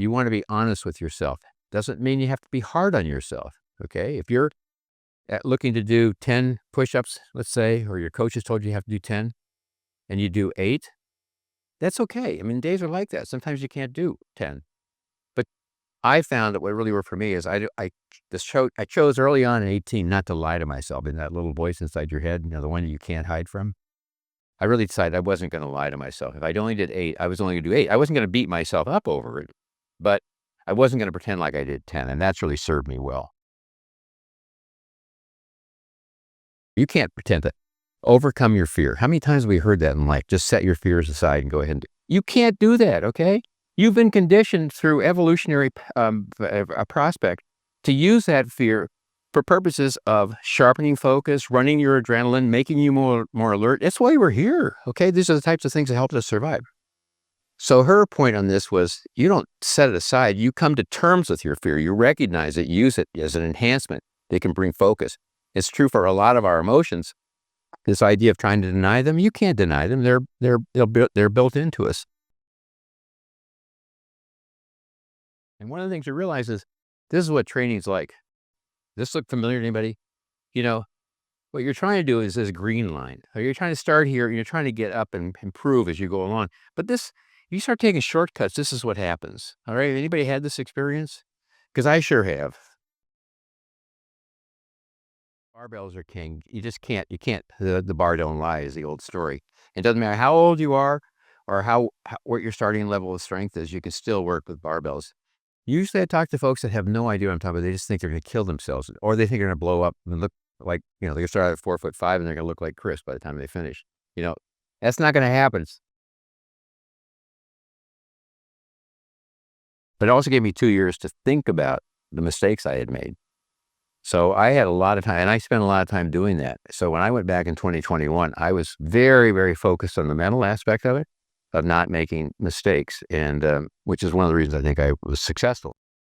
You want to be honest with yourself. Doesn't mean you have to be hard on yourself, okay? If you're looking to do 10 push-ups, let's say, or your coach has told you have to do 10, and you do 8, that's okay. I mean, days are like that. Sometimes you can't do 10. But I found that what really worked for me is I chose early on in 18 not to lie to myself in that little voice inside your head, the one you can't hide from. I really decided I wasn't going to lie to myself. If I only did 8, I was only going to do 8. I wasn't going to beat myself up over it, but I wasn't going to pretend like I did 10, and that's really served me well. You can't pretend to overcome your fear. How many times have we heard that in life? Just set your fears aside and go ahead and you can't do that, okay? You've been conditioned through evolutionary prospect to use that fear for purposes of sharpening focus, running your adrenaline, making you more alert. That's why we're here, okay? These are the types of things that helped us survive. So her point on this was you don't set it aside. You come to terms with your fear. You recognize it, use it as an enhancement that can bring focus. It's true for a lot of our emotions. This idea of trying to deny them, you can't deny them. They're built into us. And one of the things you realize is this is what training's like. Does this look familiar to anybody? What you're trying to do is this green line. Or you're trying to start here, and you're trying to get up and improve as you go along. But if you start taking shortcuts, this is what happens. All right, anybody had this experience? Because I sure have. Barbells are king. You can't, the bar don't lie is the old story. It doesn't matter how old you are or what your starting level of strength is, you can still work with barbells. Usually I talk to folks that have no idea what I'm talking about. They just think they're going to kill themselves, or they think they're going to blow up and look like, they start at 4'5" and they're going to look like Chris by the time they finish. That's not going to happen. But it also gave me 2 years to think about the mistakes I had made. So I had a lot of time, and I spent a lot of time doing that. So when I went back in 2021, I was very, very focused on the mental aspect of it, of not making mistakes, and which is one of the reasons I think I was successful.